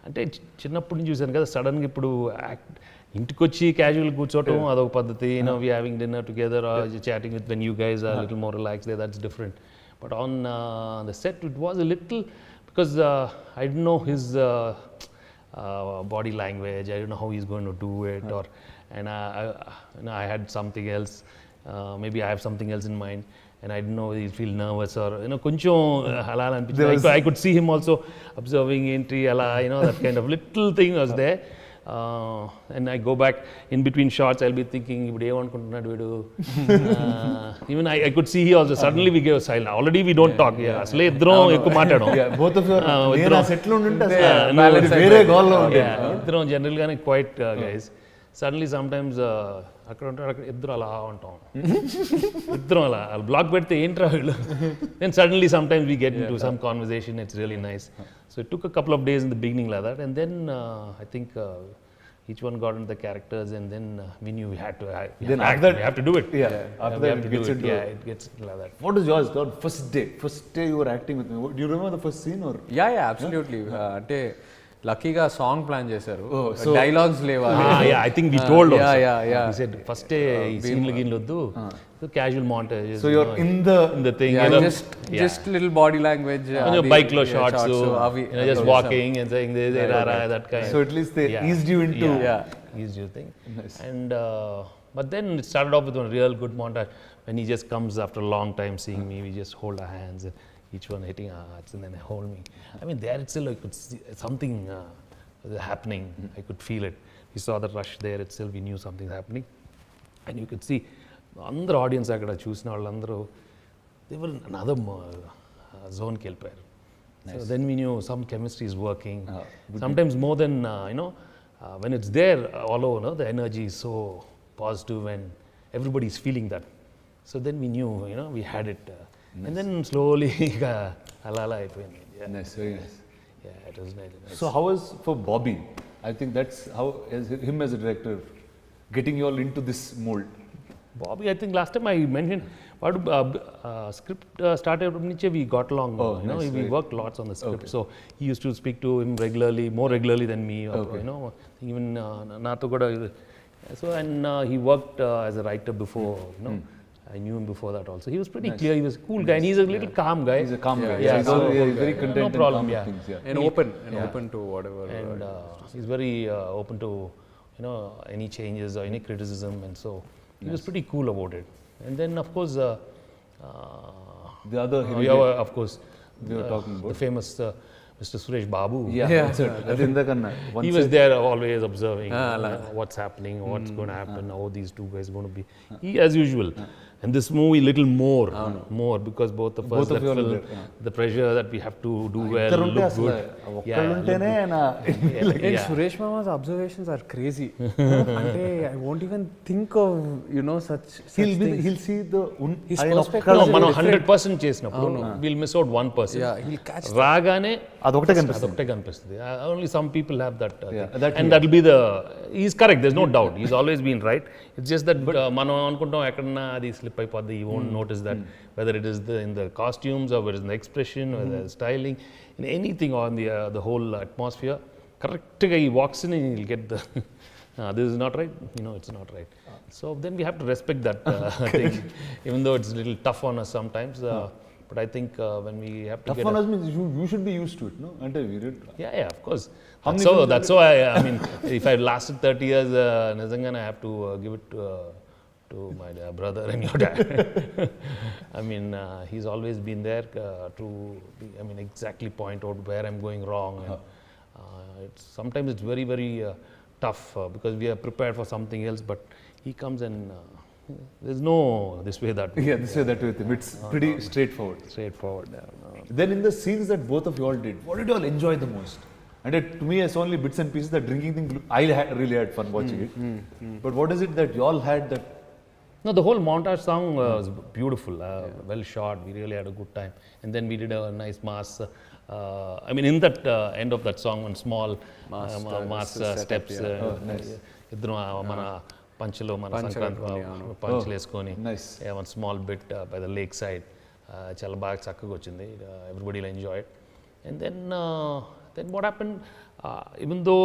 అంటే చిన్నప్పటి నుంచి చూశాను కదా, సడన్గా ఇప్పుడు ఇంటికి వచ్చి క్యాజువల్ కూర్చోవటం అదొక పద్ధతి, we having dinner together, chatting with when you guys are little more relax, that's different. But on the set it was a little, because I don't know his body language, I don't know how he's going to do it, and I had something else, maybe I have something else in mind, and I didn't know he'll feel nervous or koncham halal anpichindi. I could see him also observing entry ala, that kind of little thing was there. And I go back in between shots, I'll be thinking ipudu em anukuntunnadu veedu. Even I could see he also suddenly we gave silent, already we don't talk, asle iddram ekku maatadam, both of you nena settle unte asle vere goal lo unte iddram generally gaane quite guys. Suddenly sometimes అక్కడ ఉంటాడు, అక్కడ ఇద్దరు అలా ఉంటాం, ఇద్దరం అలా black పెడితే ఏంట్రా వీళ్ళు. Then suddenly sometimes we get into some conversation, it's really nice. So it took a couple of days in the beginning like that, and then I think each one got into the characters, and then we knew we had to we have to do it. After that it gets into it gets like that. What is yours, God? First day you were acting with me, do you remember the first scene or? Yeah, absolutely. Ante లక్కీగా song plan చేశారు, dialogues లేవా. I think we told also. We said first day ఈ సీన్లు గిన్లొద్దు, casual montage, so you're in the thing, just little body language, bike lo shots, just walking and saying this, that kind. So at least they eased you into eased you thing. Nice. And but then it started off with a real good montage when he just comes after a long time seeing me, we just hold our hands and each one hitting our hearts, and then they hold me. I mean, there itself I could see something happening. I could feel it. We saw the rush there itself, we knew something's happening, and you could see అందరూ audience అక్కడ చూసిన వాళ్ళందరూ they were in another zone కి వెళ్ళిపోయారు. So then we knew some chemistry is working. Sometimes more than when it's there all over, the energy is so positive and everybody is feeling that. So then we knew, we had it. And then slowly halala అయిపోయింది. Nice, very nice. Yeah, it was nice. So how was for Bobby? I think that's how him as a director getting you all into this mold. Bobby, I think last time I mentioned script started niche we got along. Nice, we worked lots on the script. Okay. So he used to speak to him regularly, more regularly than me. Okay. Even nato kuda. So and he worked as a writer before. I knew him before that also. He was pretty clear. He was a cool guy, and he's a little calm guy. He's a calm guy. So he's very content. No problem. And things, and open to whatever. And he's very open to any changes or any criticism, and so he was pretty cool about it. And then of course the other of course we were talking about the famous Mr. Suresh Babu. He was there always observing what's happening, what's going to happen, how these two guys going to be. He, as usual. And this movie little more because both of us, the pressure that we have to do well, look good. And Suresh Mama's observations are crazy. I won't even think of such he'll see the his perspective. మనం 100% చేసినప్పుడు we'll miss out 1%. He'll catch రాగానే అదొకటే కనిపిస్తుంది. Only some people have that and that will be he's correct, there's no doubt, he's always been right. It's just that మనం అనుకుంటాం ఎక్కడన్నా అది slip అయిపోద్ది, you won't notice that, whether it is in the costumes or whether it's in the expression or the styling, in anything, or in the whole atmosphere. Correctly he walks in and he'll get the this is not right, it's not right. So then we have to respect that thing, even though it's a little tough on us sometimes. But I think when we have to tough on us means you should be used to it, no? Yeah, of course. That's so I mean, if I lasted 30 years, Nizangan, I have to give it to my brother and your dad. I mean, he's always been there to exactly point out where I'm going wrong. And, sometimes it's very, very tough because we are prepared for something else, but he comes and there's no this way, that way. Yeah, this way, that way with him. It's pretty straightforward. Then in the scenes that both of you all did, what did you all enjoy the most? And to me, it's only bits and pieces. That drinking thing, I really had fun watching it. But what is it that you all had that? No, the whole montage song was beautiful, well shot. We really had a good time. And then we did a nice mass. In that end of that song, one small mass steps. Nice. మన పంచలో మన సంక్రాంతి పంచలు వేసుకొని one small bit by the lake side చాలా బాగా చక్కగా వచ్చింది. Everybody will enjoy it. And then then what happened, even though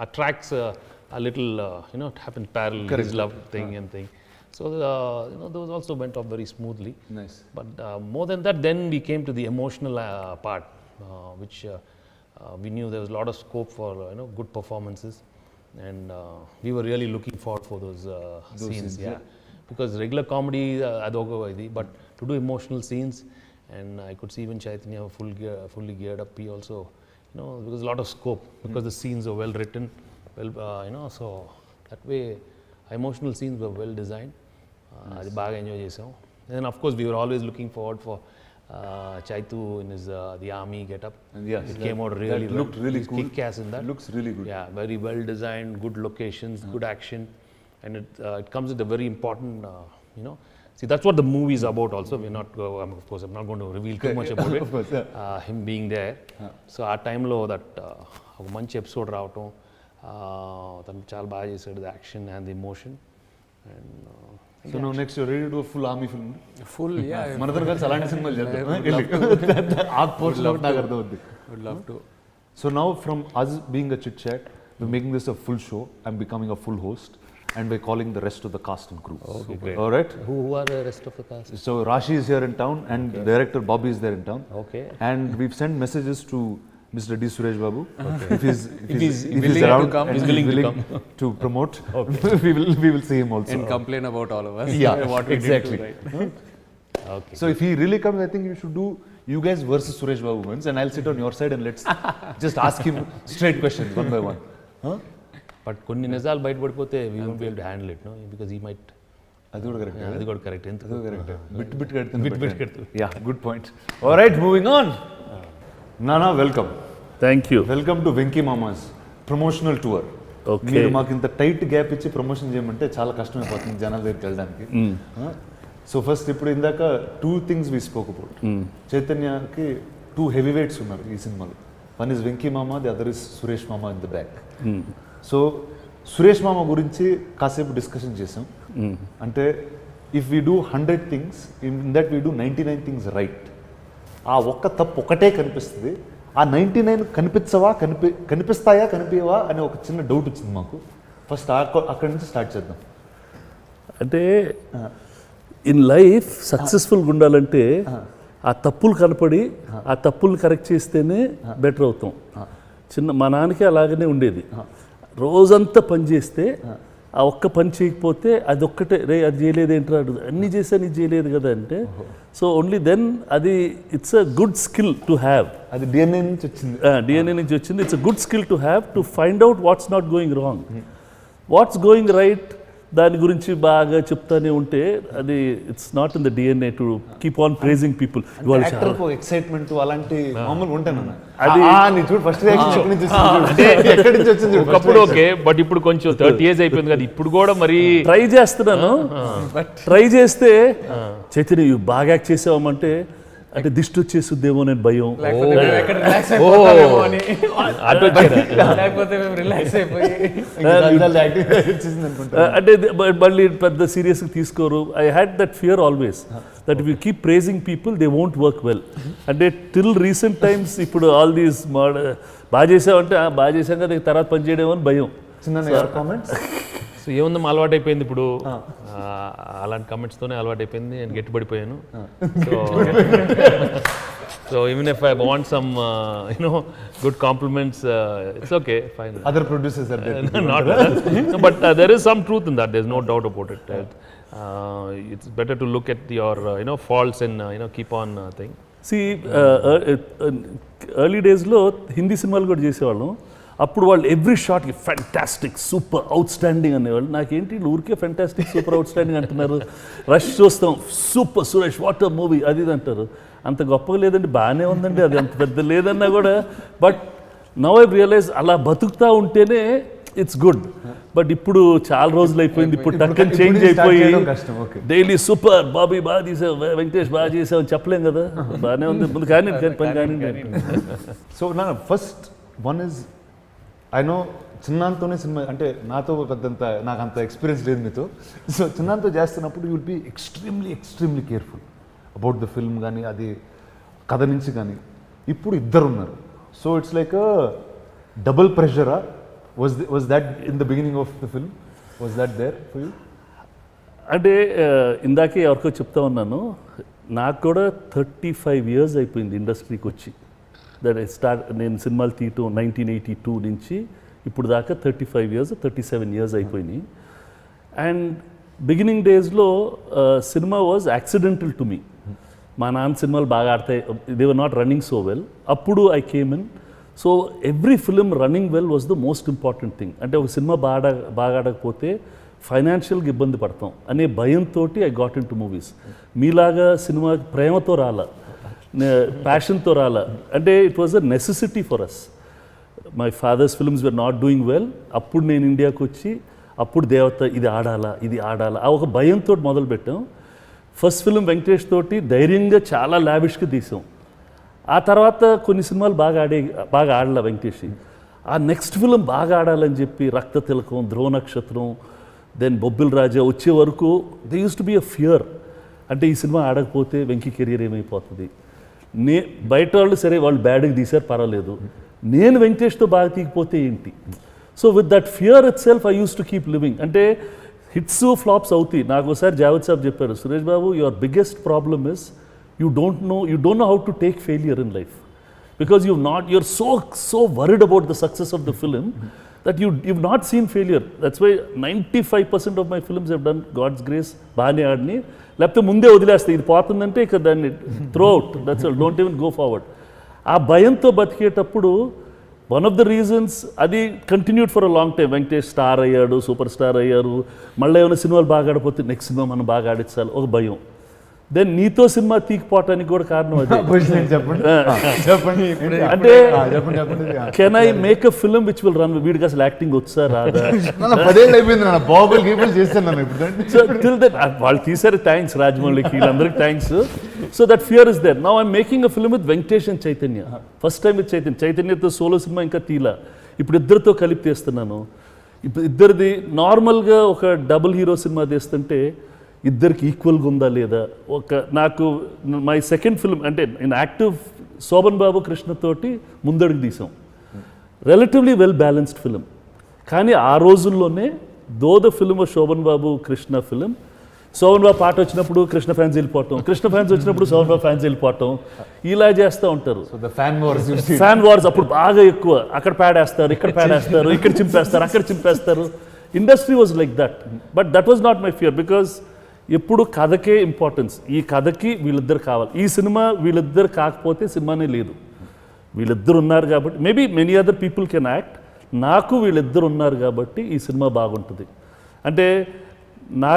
our tracks a little, it happened parallel, his love thing and thing. So, those also went off very smoothly. Nice. But more than that, then we came to the emotional part, which we knew there was a lot of scope for, good performances. And we were really looking forward for those scenes, yeah. Because regular comedy, but to do emotional scenes, and I could see even Chaitanya fully geared up. He also, there was a lot of scope because the scenes are well written, so that way emotional scenes were well designed. అది బాగా enjoy చేసాం. And then of course we were always looking forward for Chaitu in his the army getup. Yes, It came out really well. Looked really He's cool. kick-ass in that. Looks really good. Yeah, very well designed, good locations, good action, and it comes with a very important, See, that's what the movie is about. Also, we're not. Of course, I'm not going to reveal too much about it. Of course, Him being there. So our time lo that ఒక మంచి episode రావటం, తను చాలా బాగా చేశాడు, the action and the emotion. And So now next you're ready to do a full army film? Full, yeah. మనతో కలిసి అలాంటి సినిమాలు చేద్దాం. ఆ పోర్షన్ నాకు అర్థమవుద్ది. Would love to. So now from us being a chit chat, we're making this a full show. I'm becoming a full host, and we're calling the rest of the cast and crew. Okay, great. All right. Who are the rest of the cast? So Rashi is here in town, and director Bobby is there in town. Okay. And we've sent messages to Mr. D. Suresh Babu. Okay. If he's willing around to come. and He's willing to come. to promote, we will see him also. And complain about all of us. Yeah, what we exactly. did too, right? Okay. So if he really comes, I think you should do you guys versus Suresh Babu once, and I'll sit on your side and let's just ask him straight questions one by one. Huh? But కొన్ని నిజాలు బయటపడిపోతే we won't be able to handle it, no? Because he might. అది కూడా correct. అది కూడా correct. ఎంత bit కడుతుంది. Bit కడుతుంది. Yeah, good point. All right, moving on. Nana, welcome. Thank you. Welcome to Venky Mama's promotional tour. Okay. మీరు మాకు ఇంత టైట్ గ్యాప్ ఇచ్చి ప్రమోషన్ చేయమంటే చాలా కష్టమైపోతుంది జనాల దగ్గరికి వెళ్ళడానికి. సో ఫస్ట్ ఇప్పుడు ఇందాక 2 things we spoke about. చైతన్యకి 2 heavyweights ఉన్నారు ఈ సినిమాలో. వన్ ఇస్ వెంకీ మామా, ది అదర్ ఇస్ సురేష్ మామా in the back. So Suresh మామ గురించి కాసేపు డిస్కషన్ చేసాం. అంటే if we do 100 things, in that we do 99 things right. ఆ ఒక్క తప్పు ఒకటే కనిపిస్తుంది. ఆ 99 కనిపిస్తాయా కనిపించవా అనే ఒక చిన్న డౌట్ వచ్చింది మాకు. ఫస్ట్ అక్కడి నుంచి స్టార్ట్ చేద్దాం. అంటే ఇన్ లైఫ్ సక్సెస్ఫుల్గా ఉండాలంటే ఆ తప్పులు కనపడి ఆ తప్పులు కరెక్ట్ చేస్తేనే బెటర్ అవుతాం. మా నాన్నకి అలాగనే ఉండేది. రోజంతా పని చేస్తే ఆ ఒక్క పని చేయకపోతే అది ఒక్కటే రే అది చేయలేదు ఏంట్రా, అన్నీ చేశాను ఇది చేయలేదు కదా అంటే, సో ఓన్లీ దెన్ అది it's a good skill to have. అది డిఎన్ఏ నుంచి వచ్చింది. డిఎన్ఏ నుంచి వచ్చింది. It's a good skill to have to find out what's not going wrong, what's going right. దాని గురించి బాగా చెప్తానే ఉంటే అది it's not in the DNA to keep on praising people. Excitement అలాంటి మామూలు ఉంటానన్న అది చూడు ఫస్ట్ ఎక్కడి నుంచి వచ్చింది. ఒకప్పుడు ఓకే, బట్ ఇప్పుడు కొంచెం 30 years అయిపోయింది కదా, ఇప్పుడు కూడా మరి ట్రై చేస్తున్నాను. ట్రై చేస్తే చైతన్య ఇవి బాగా యాక్ట్ చేసామంటే అంటే దిష్టి వచ్చేస్తుందేమో నేను భయం. అంటే మళ్ళీ పెద్ద సీరియస్గా తీసుకోరు. I had that fear always that if you keep praising people they won't work well. అంటే టిల్ రీసెంట్ టైమ్స్ ఇప్పుడు ఆల్ దీస్ బాగా చేసావంటే బాగా చేసాం కదా తర్వాత పని చేయడం అని భయం. సో ఏముందమ్మా అలవాటు అయిపోయింది ఇప్పుడు, అలాంటి కమెంట్స్తోనే అలవాటు అయిపోయింది. నేను గట్టిపడిపోయాను. So even if I want some good compliments, it's okay, fine. Other producers are there, not but there is some truth in that, there's no doubt about it. It's better to look at your faults and keep on thing. See, early daysలో హిందీ సినిమాలు కూడా చేసేవాళ్ళం. అప్పుడు వాళ్ళు every షాట్కి fantastic super outstanding అనేవాళ్ళు. నాకేంటి ఊరికే ఫ్యాంటాస్టిక్ సూపర్ అవుట్ స్టాండింగ్ అంటున్నారు. రష్ చూస్తాం సూపర్ సురేష్ వాట్ మూవీ అది ఇది అంటారు. అంత గొప్పగా లేదండి, బాగానే ఉందండి, అది అంత పెద్ద లేదన్నా కూడా. బట్ నౌ ఐ రియలైజ్ అలా బతుకుతూ ఉంటేనే ఇట్స్ గుడ్. బట్ ఇప్పుడు చాలా రోజులు అయిపోయింది, ఇప్పుడు టక్కని చేంజ్ అయిపోయి డైలీ సూపర్ బాబీ బాగా తీసావు, వెంకటేష్ బాగా చేసావు అని చెప్పలేం కదా. బాగానే ఉంది ముందు కానీ పని కానీ. సో నా first one is I know చిన్నాంతోనే సినిమా అంటే నాతో పెద్దంత నాకు అంత ఎక్స్పీరియన్స్ లేదు మీతో. సో చిన్నాంతో చేస్తున్నప్పుడు you will be extremely careful about the film కానీ అది కథ నుంచి కానీ. ఇప్పుడు ఇద్దరు ఉన్నారు, So it's like a double pressure. Was that in the beginning of the film? Was that there for you? అంటే ఇందాకే ఎవరికో చెప్తా ఉన్నాను, నాకు కూడా 35 years అయిపోయింది ఇండస్ట్రీకి వచ్చి. దట్ నేను సినిమాలు తీయటం 1982 నుంచి ఇప్పుడు దాకా 35 years 37 years అయిపోయినాయి. అండ్ బిగినింగ్ డేస్లో cinema was accidental to me. మా నాన్న సినిమాలు బాగా ఆడతాయి, they were not running so well. అప్పుడు I came in. So every film running well was the most important thing. అంటే ఒక సినిమా బాగా ఆడకపోతే ఫైనాన్షియల్గా ఇబ్బంది పడతాం అనే భయంతో I got into movies. మీలాగా సినిమా ప్రేమతో రాలా, ప్యాషన్తో రాలా. అంటే it was a necessity for us. My father's films were not doing well. అప్పుడు నేను ఇండియాకి వచ్చి అప్పుడు దేవత ఇది ఆడాలా ఆ ఒక భయంతో మొదలుపెట్టాం. ఫస్ట్ ఫిల్మ్ వెంకటేష్ తోటి ధైర్యంగా చాలా లావిష్గా తీసాం. ఆ తర్వాత కొన్ని సినిమాలు బాగా ఆడలా వెంకటేష్. ఆ నెక్స్ట్ ఫిలిం బాగా ఆడాలని చెప్పి రక్త తిలకం, ధ్రువ నక్షత్రం, దెన్ బొబ్బిల్ రాజా వచ్చే వరకు they use to be a fear. అంటే ఈ సినిమా ఆడకపోతే వెంకీ కెరియర్ ఏమైపోతుంది. బయట వాళ్ళు సరే వాళ్ళు బ్యాడ్గా తీశారు పర్వాలేదు, నేను వెంకటేష్తో బాగా తీయకపోతే ఏంటి. So with that fear itself I use to keep living. అంటే హిట్స్ ఫ్లాప్స్ అవుతాయి. నాకు ఒకసారి జావేద్ సాబ్ చెప్పారు, Suresh Babu your biggest problem is you don't know how to take failure in life, because you're so worried about the success of the film that you've not seen failure. That's why 95% of my films have done God's grace baane aadni, లేకపోతే ముందే వదిలేస్తే ఇది పోతుందంటే ఇక దాన్ని throw out, that's all, don't even go forward. ఆ భయంతో బతికేటప్పుడు one of the reasons అది continued for a long time. Venkatesh star అయ్యాడు, సూపర్ స్టార్ అయ్యారు, మళ్ళీ ఏమైనా సినిమాలు బాగా ఆడిపోతే నెక్స్ట్ సినిమా మనం బాగా ఆడించాలి ఒక భయం. దెన్ నీతో సినిమా తీకపోవటానికి కూడా కారణం అదే. అంటే can I make a film which will run. వీడికి అసలు యాక్టింగ్ వచ్చా రాదా, వాళ్ళు తీసారు, థ్యాంక్స్ రాజమౌళికి, వీళ్ళందరికీ thanks. So that fear is there. Now I'm making a film with Venkatesh and Chaitanya. First time with చైతన్యతో సోలో సినిమా ఇంకా తీలా, ఇప్పుడు ఇద్దరితో కలిపి తీస్తున్నాను. ఇప్పుడు ఇద్దరిది నార్మల్గా ఒక డబుల్ హీరో సినిమా తీస్తుంటే ఇద్దరికి ఈక్వల్గా ఉందా లేదా. నాకు మై సెకండ్ ఫిల్మ్ అంటే నేను యాక్టివ్ శోభన్ బాబు కృష్ణతోటి ముందడుగు తీసాం. Relatively well balanced film. కానీ ఆ రోజుల్లోనే the film Shobhan Babu Krishna film, Shobhan Babu పాట వచ్చినప్పుడు కృష్ణ ఫ్యాన్స్ వెళ్ళిపోవటం, కృష్ణ ఫ్యాన్స్ వచ్చినప్పుడు శోభన్ బాబు ఫ్యాన్స్ వెళ్ళిపోవటం, ఇలా చేస్తూ ఉంటారు. ఫ్యాన్ వార్స్ అప్పుడు బాగా ఎక్కువ. అక్కడ ప్యాడేస్తారు, ఇక్కడ ప్యాడేస్తారు, ఇక్కడ చింపేస్తారు, అక్కడ చింపేస్తారు. Industry was like that. But that was not my fear, because ఎప్పుడు కథకే ఇంపార్టెన్స్. ఈ కథకి వీళ్ళిద్దరు కావాలి. ఈ సినిమా వీళ్ళిద్దరు కాకపోతే సినిమానే లేదు. వీళ్ళిద్దరు ఉన్నారు కాబట్టి, maybe many other people can act, నాకు వీళ్ళిద్దరు ఉన్నారు కాబట్టి ఈ సినిమా బాగుంటుంది. అంటే నా